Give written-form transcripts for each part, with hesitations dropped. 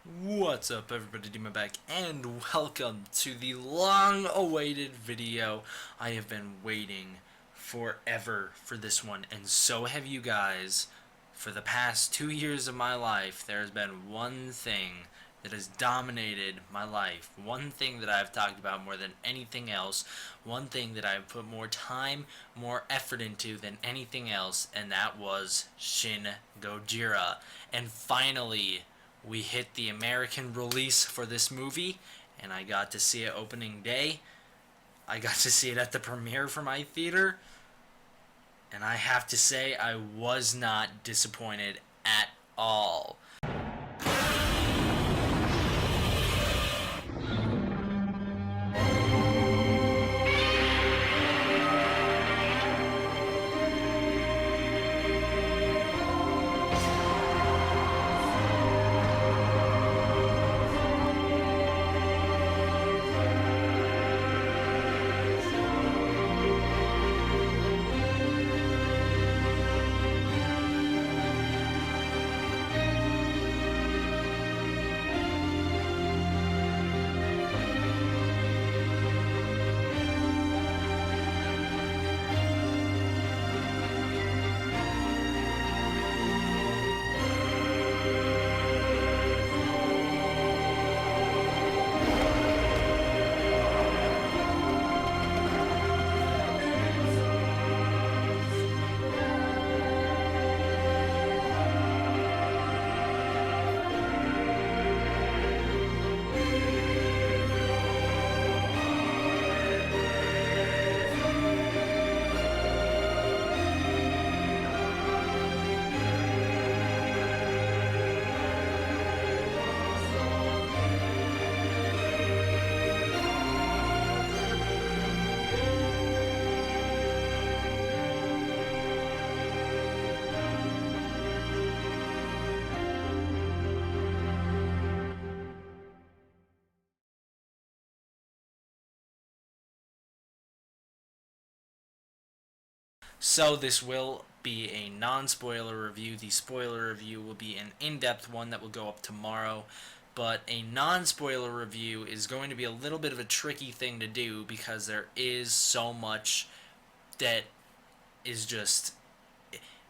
What's up everybody, Demon back, and welcome to the long-awaited video. I have been waiting forever for this one, and so have you guys. For the past 2 years of my life, there has been one thing that has dominated my life, one thing that I've talked about more than anything else, one thing that I've put more time, more effort into than anything else, and that was Shin Gojira. And finally, we hit the American release for this movie, and I got to see it opening day. I got to see it at the premiere for my theater, and I have to say I was not disappointed at all. So this will be a non-spoiler review. The spoiler review will be an in-depth one that will go up tomorrow. But a non-spoiler review is going to be a little bit of a tricky thing to do because there is so much that is just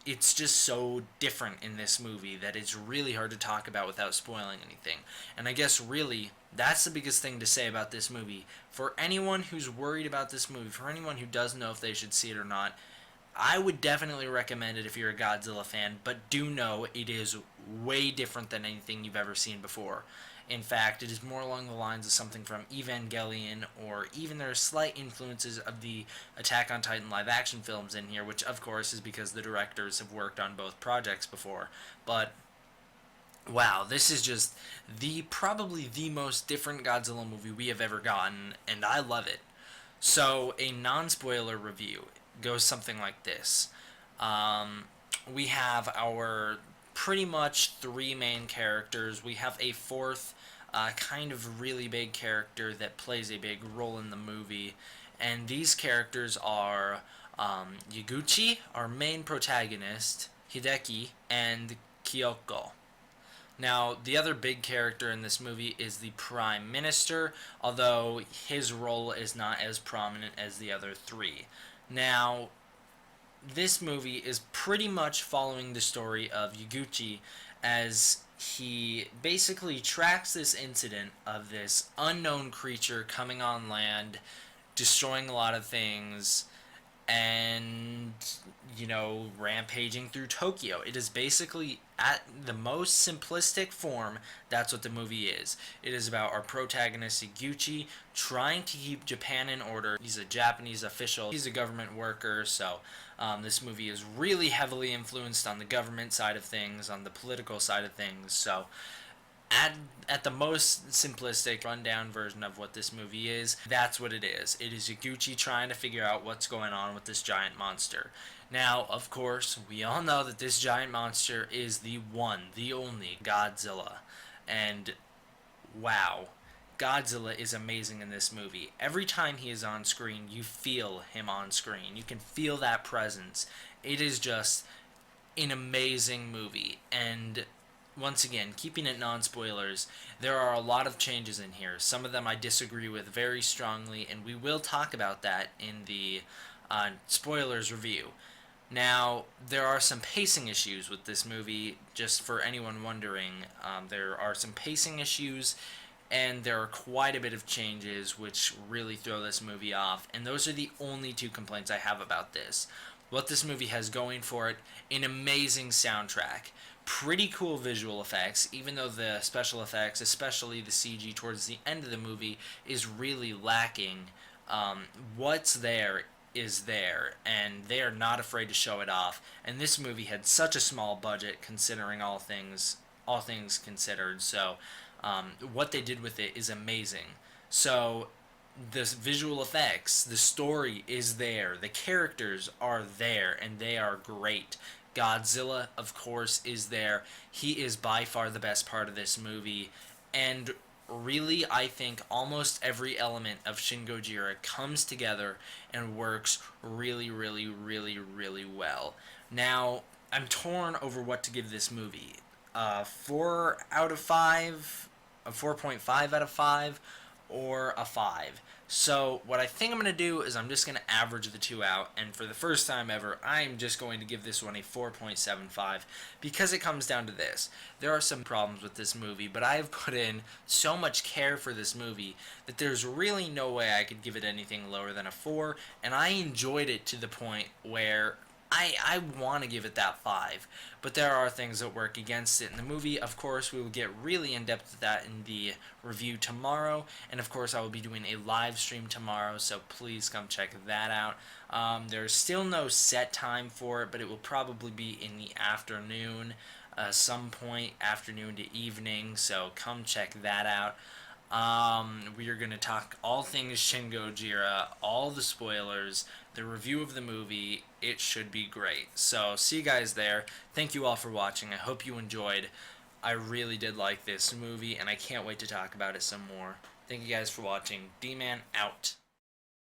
it's just so different in this movie that it's really hard to talk about without spoiling anything. And I guess really that's the biggest thing to say about this movie. For anyone who's worried about this movie, for anyone who doesn't know if they should see it or not, I would definitely recommend it if you're a Godzilla fan, but do know it is way different than anything you've ever seen before. In fact, it is more along the lines of something from Evangelion, or even there are slight influences of the Attack on Titan live action films in here, which of course is because the directors have worked on both projects before. But wow, this is just probably the most different Godzilla movie we have ever gotten, and I love it. So, a non spoiler review goes something like this. Um, we have our pretty much three main characters. We have a fourth, kind of really big character that plays a big role in the movie. And these characters are Yaguchi, our main protagonist, Hideki, and Kyoko. Now, the other big character in this movie is the Prime Minister, although his role is not as prominent as the other three. Now, this movie is pretty much following the story of Yaguchi as he basically tracks this incident of this unknown creature coming on land, destroying a lot of things, and rampaging through Tokyo. It is basically, at the most simplistic form, that's what the movie is. It is about our protagonist Iguchi trying to keep Japan in order. He's a Japanese official, he's a government worker, so this movie is really heavily influenced on the government side of things, on the political side of things. So at the most simplistic rundown version of what this movie is, that's what it is. It is Yaguchi trying to figure out what's going on with this giant monster. Now, of course, we all know that this giant monster is the one, the only Godzilla. And wow, Godzilla is amazing in this movie. Every time he is on screen, you feel him on screen. You can feel that presence. It is just an amazing movie. And once again, keeping it non-spoilers, there are a lot of changes in here. Some of them I disagree with very strongly, and we will talk about that in the spoilers review. Now, there are some pacing issues with this movie, just for anyone wondering. There are some pacing issues, and there are quite a bit of changes which really throw this movie off, and those are the only two complaints I have about this. What this movie has going for it: an amazing soundtrack, pretty cool visual effects, even though the special effects, especially the CG towards the end of the movie, is really lacking. What's there is there, and they are not afraid to show it off. And this movie had such a small budget, considering all things considered. So, what they did with it is amazing. So, the visual effects, the story is there, the characters are there, and they are great. Godzilla, of course, is there. He is by far the best part of this movie, and really, I think almost every element of Shin Gojira comes together and works really, really, really, really well. Now, I'm torn over what to give this movie. 4 out of 5, a 4.5 out of 5, or a 5. So what I think I'm going to do is I'm just going to average the two out, and for the first time ever, I'm just going to give this one a 4.75, because it comes down to this. There are some problems with this movie, but I have put in so much care for this movie that there's really no way I could give it anything lower than a 4, and I enjoyed it to the point where I want to give it that 5, but there are things that work against it in the movie. Of course, we will get really in depth with that in the review tomorrow, and of course, I will be doing a live stream tomorrow, so please come check that out. There's still no set time for it, but it will probably be in the afternoon, some point afternoon to evening, so come check that out. We are going to talk all things Shin Gojira, all the spoilers, the review of the movie. It should be great. So, see you guys there. Thank you all for watching. I hope you enjoyed. I really did like this movie, and I can't wait to talk about it some more. Thank you guys for watching. D-Man out.